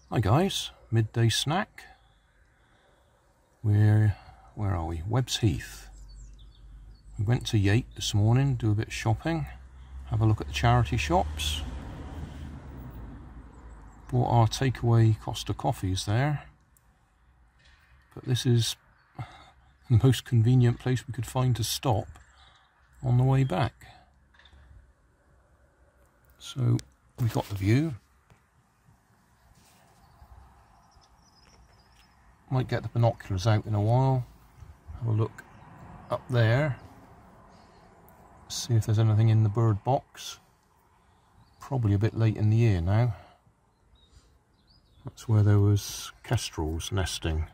Hi guys, midday snack. Where are we? Webb's Heath. We went to Yate this morning, do a bit of shopping, have a look at the charity shops. Bought our takeaway Costa coffees there. But this is the most convenient place we could find to stop on the way back. So we got the view. Might get the binoculars out in a while. Have a look up there. See if there's anything in the bird box. Probably a bit late in the year now. That's where there was kestrels nesting.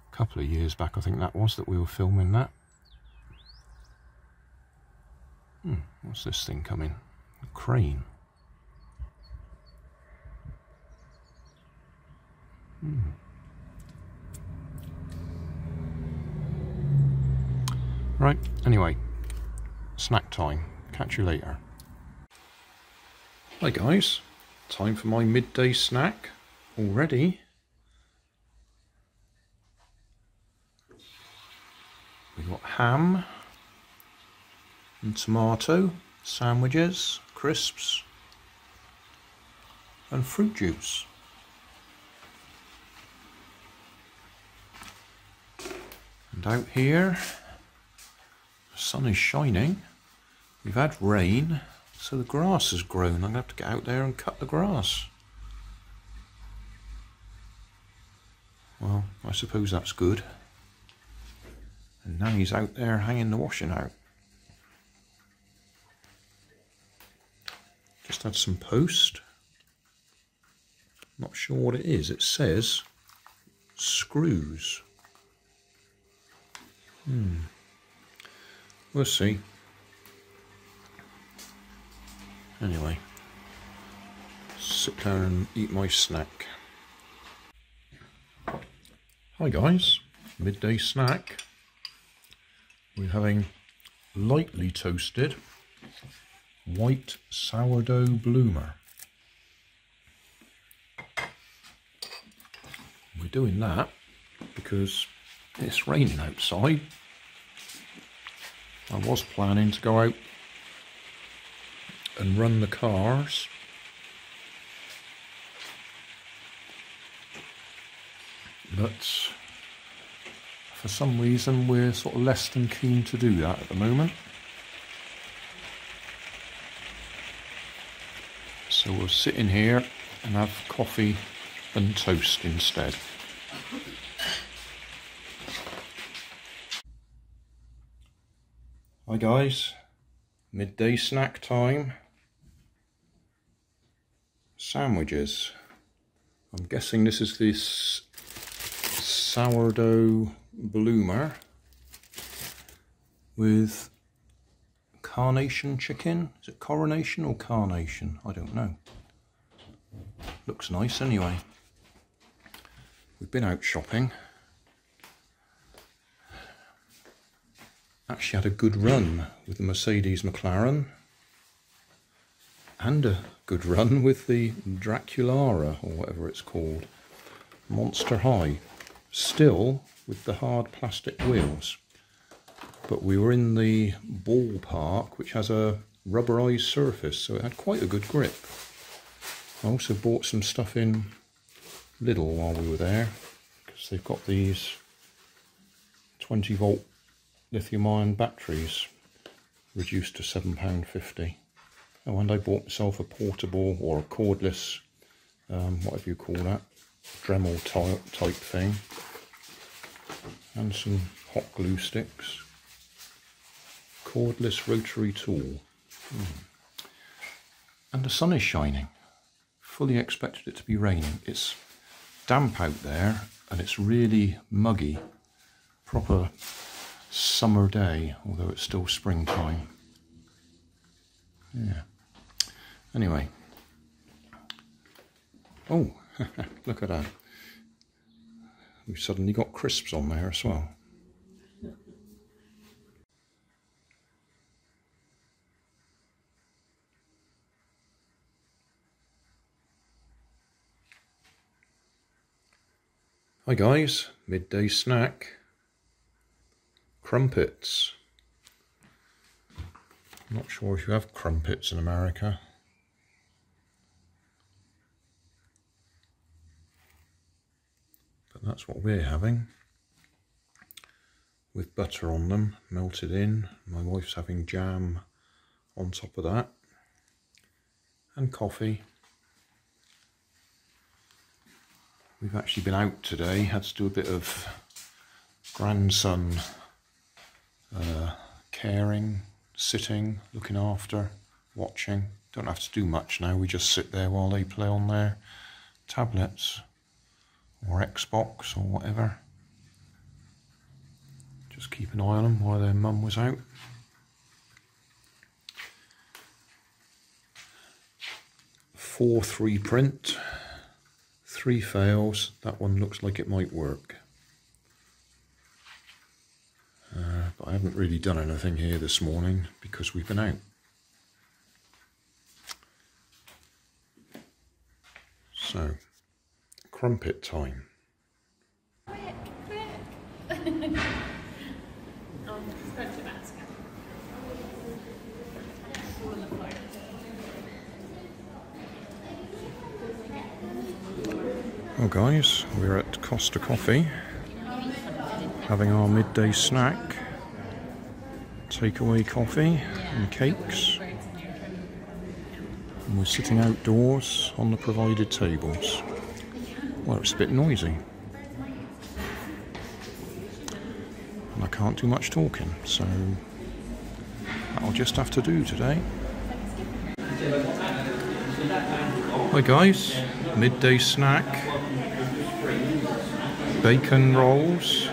A couple of years back I think that was, that we were filming that. What's this thing coming? A crane. Right, anyway, snack time. Catch you later. Hi guys, time for my midday snack already. We've got ham and tomato, sandwiches, crisps and fruit juice. And out here, the sun is shining. We've had rain, so the grass has grown. I'm going to have to get out there and cut the grass. Well, I suppose that's good. And now he's out there hanging the washing out. Just had some post. Not sure what it is. It says screws. We'll see. Anyway, sit down and eat my snack. Hi guys, midday snack. We're having lightly toasted white sourdough bloomer. We're doing that because it's raining outside. I was planning to go out and run the cars, but for some reason we're sort of less than keen to do that at the moment. So we'll sit in here and have coffee and toast instead. Hi guys, midday snack time. Sandwiches. I'm guessing this is this sourdough bloomer with carnation chicken. Is it coronation or carnation? I don't know. Looks nice anyway. We've been out shopping. Actually had a good run with the Mercedes McLaren and a good run with the Draculara, or whatever it's called, Monster High, still with the hard plastic wheels. But we were in the ballpark, which has a rubberized surface, so it had quite a good grip. I also bought some stuff in Lidl while we were there, because they've got these 20 volt lithium-ion batteries reduced to £7.50. Oh, and I bought myself a portable or a cordless, whatever you call that, Dremel type thing, and some hot glue sticks. Cordless rotary tool. And the sun is shining. Fully expected it to be raining. It's damp out there and it's really muggy. Proper summer day, although it's still springtime. Yeah. Anyway. Oh, look at that. We've suddenly got crisps on there as well. Hi guys, midday snack, crumpets. I'm not sure if you have crumpets in America. But that's what we're having. With butter on them, melted in. My wife's having jam on top of that. And coffee. We've actually been out today, had to do a bit of grandson caring, sitting, looking after, watching. Don't have to do much now, we just sit there while they play on their tablets or Xbox or whatever. Just keep an eye on them while their mum was out. Four 3 print. 3 fails. That one looks like it might work. But I haven't really done anything here this morning because we've been out. So, crumpet time. Well guys, we're at Costa Coffee, having our midday snack, takeaway coffee and cakes, and we're sitting outdoors on the provided tables. Well, it's a bit noisy, and I can't do much talking, so that'll just have to do today. Hi guys, midday snack. Bacon rolls,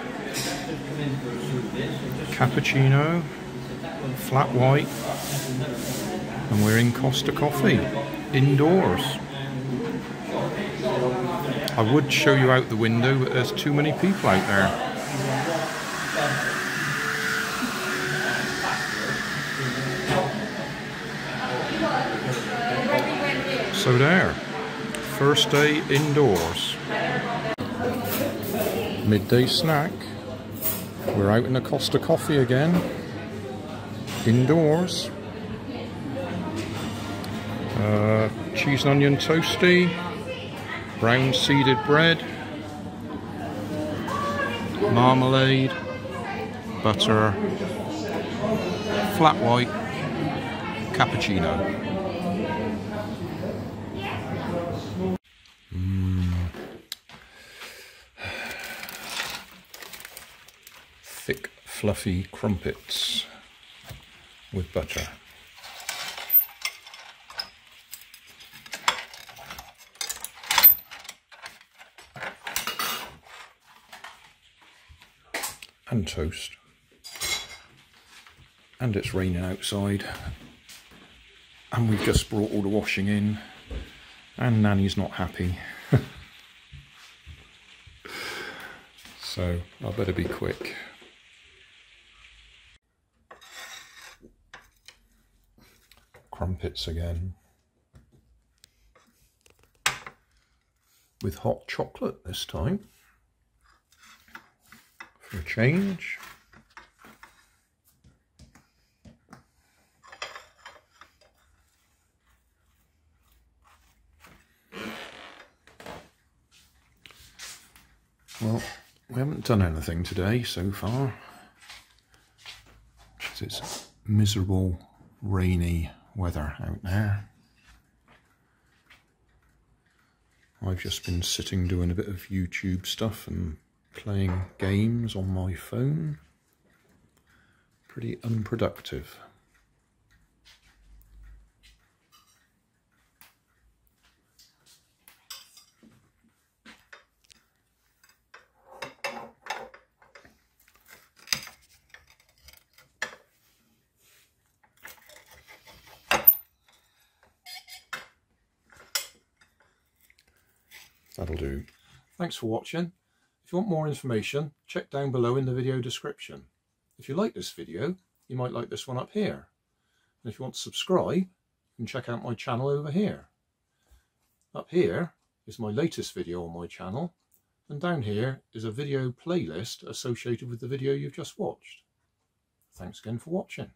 cappuccino, flat white, and we're in Costa Coffee, indoors. I would show you out the window, but there's too many people out there. So there, first day indoors. Midday snack. We're out in a Costa Coffee again, indoors. Cheese and onion toasty, brown seeded bread, marmalade, butter, flat white, cappuccino. Thick, fluffy crumpets with butter. And toast. And it's raining outside. And we've just brought all the washing in. And Nanny's not happy. So I better be quick. Crumpets again. With hot chocolate this time. For a change. Well, we haven't done anything today so far. It's miserable, rainy weather out there. I've just been sitting doing a bit of YouTube stuff and playing games on my phone. Pretty unproductive. That'll do. Thanks for watching. If you want more information, check down below in the video description. If you like this video, you might like this one up here. And if you want to subscribe, you can check out my channel over here. Up here is my latest video on my channel, And down here is a video playlist associated with the video you've just watched. Thanks again for watching.